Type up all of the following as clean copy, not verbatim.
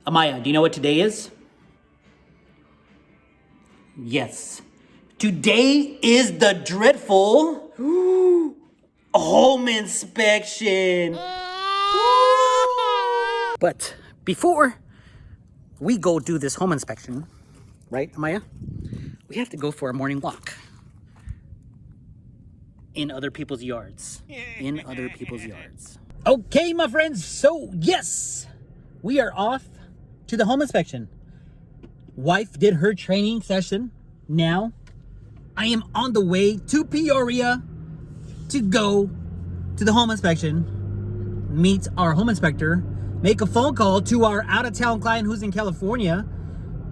Amaya, do you know what today is? Yes. Today is the dreadful home inspection. But before we go do this home inspection, right, Amaya? We have to go for a morning walk. In other people's yards. In other people's yards. Okay, my friends. So, yes, we are off to the home inspection. Wife did her training session. Now, I am on the way to Peoria to go to the home inspection, meet our home inspector, make a phone call to our out-of-town client who's in California,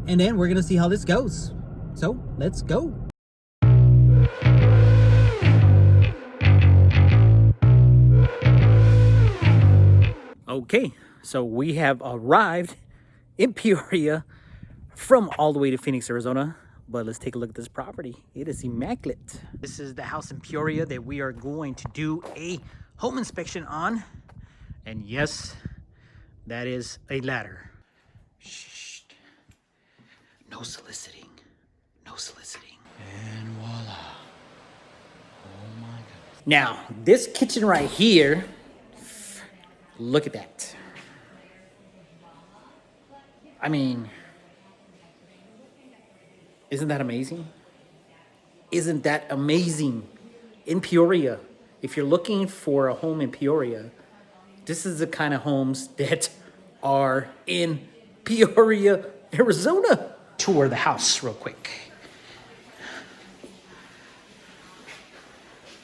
and then we're going to see how this goes. So, let's go. Okay, so we have arrived in Peoria from all the way to Phoenix, Arizona. But let's take a look at this property. It is immaculate. This is the house in Peoria that we are going to do a home inspection on. And yes, that is a ladder. Shh. No soliciting. No soliciting. And voila. Oh my goodness. Now, this kitchen right here, look at that. I mean, isn't that amazing? Isn't that amazing? In Peoria, if you're looking for a home in Peoria, this is the kind of homes that are in Peoria, Arizona. Tour the house real quick.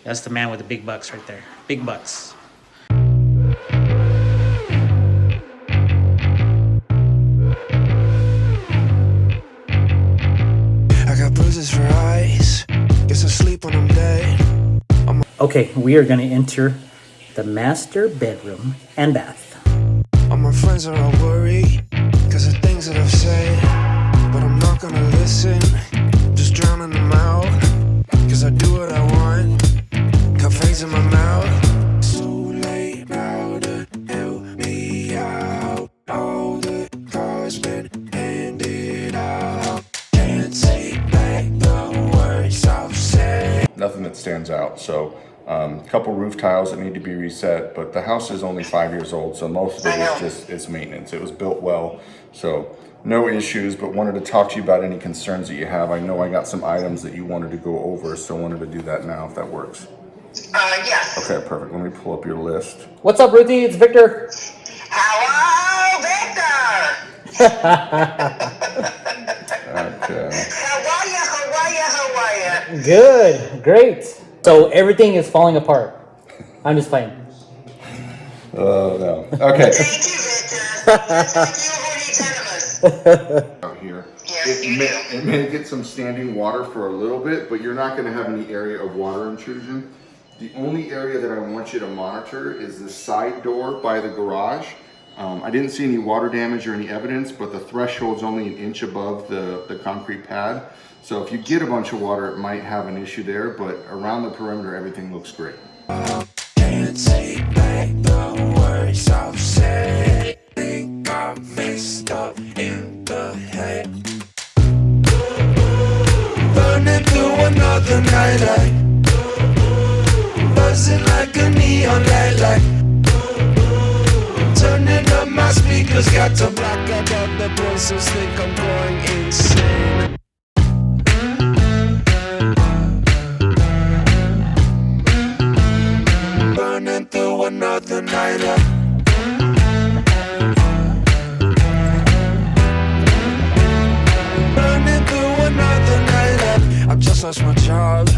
That's the man with the big bucks right there. Big bucks. For eyes. Guess I sleep when I'm dead. Okay, we are going to enter the master bedroom and bath. All my friends are all worried because of things that I've said, but I'm not gonna listen, just drowning them out, because I do what I want, cafes in my mouth. So late now to help me out, all the cards been handed out, can't take back the words I've said. Nothing that stands out. So a couple roof tiles that need to be reset, but the house is only 5 years old, so most of it is just it's maintenance. It was built well, so no issues, but wanted to talk to you about any concerns that you have. I know I got some items that you wanted to go over, so wanted to do that now if that works. Yes. Okay, perfect. Let me pull up your list. What's up, Ruthie? It's Victor. Hello, Victor. Okay. How are you? Good, great. So everything is falling apart. I'm just playing. Oh, no. Okay. Thank you, Victor. Out here. Yes, It may get some standing water for a little bit, but you're not going to have any area of water intrusion. The only area that I want you to monitor is the side door by the garage. I didn't see any water damage or any evidence, but the threshold's only 1 inch above the concrete pad. So if you get a bunch of water, it might have an issue there, but around the perimeter, everything looks great. Can't take back the words I've said. Think I'm messed up in the head. Burning through another night light, buzzing like a neon light. Turning up my speakers, got to block out all the voices, think I'm going insane. Burning through another night up. Burning through another night up. I just lost my job,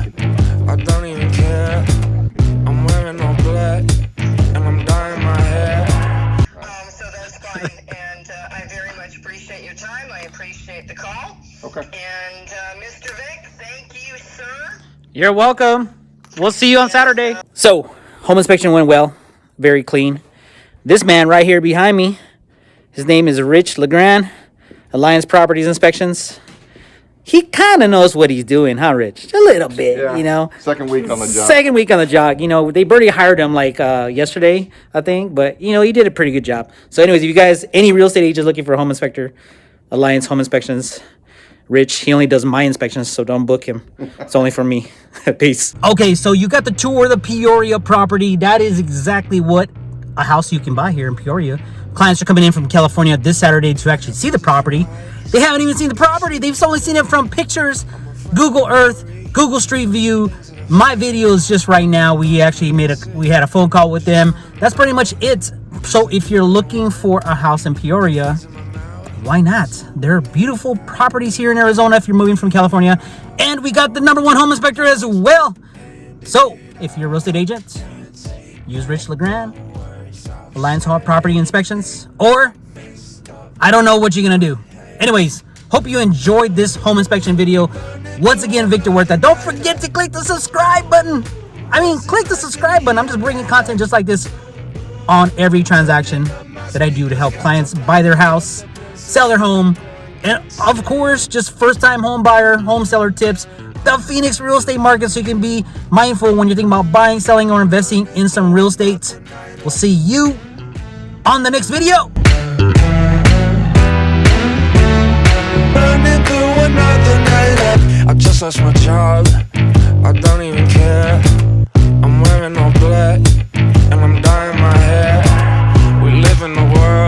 I don't even care. I'm wearing all black, and I'm dyeing my hair. So that's fine, and I very much appreciate your time. I appreciate the call. Okay. And Mr. Vic, thank you, sir. You're welcome. We'll see you on Saturday. So, home inspection went well. Very clean. This man right here behind me, his name is Rich Legrand, Alliance Properties Inspections. he kind of knows what he's doing, huh, Rich? A little bit, Yeah. you know. Second week on the job. Second week on the job. You know, they barely hired him like yesterday, I think. But, you know, he did a pretty good job. So anyways, if you guys, any real estate agents looking for a home inspector, Alliance Home Inspections, Rich, he only does my inspections, so don't book him. It's only for me. Peace. Okay, so you got the tour of the Peoria property. That is exactly what a house you can buy here in Peoria. Clients are coming in from California this Saturday to actually see the property. They haven't even seen the property. They've only seen it from pictures, Google Earth, Google Street View. My video is just right now. We had a phone call with them. That's pretty much it. So if you're looking for a house in Peoria, why not? There are beautiful properties here in Arizona if you're moving from California. And we got the #1 home inspector as well. So if you're a real estate agent, use Rich Legrand, Alliance Home Property Inspections, or I don't know what you're going to do. Anyways, hope you enjoyed this home inspection video. Once again, Victor Huerta. Don't forget to click the subscribe button. Click the subscribe button. I'm just bringing content just like this on every transaction that I do to help clients buy their house, sell their home, and of course, just first-time home buyer, home seller tips, the Phoenix real estate market, so you can be mindful when you're thinking about buying, selling, or investing in some real estate. We'll see you on the next video. Burning through another night. I just lost my job.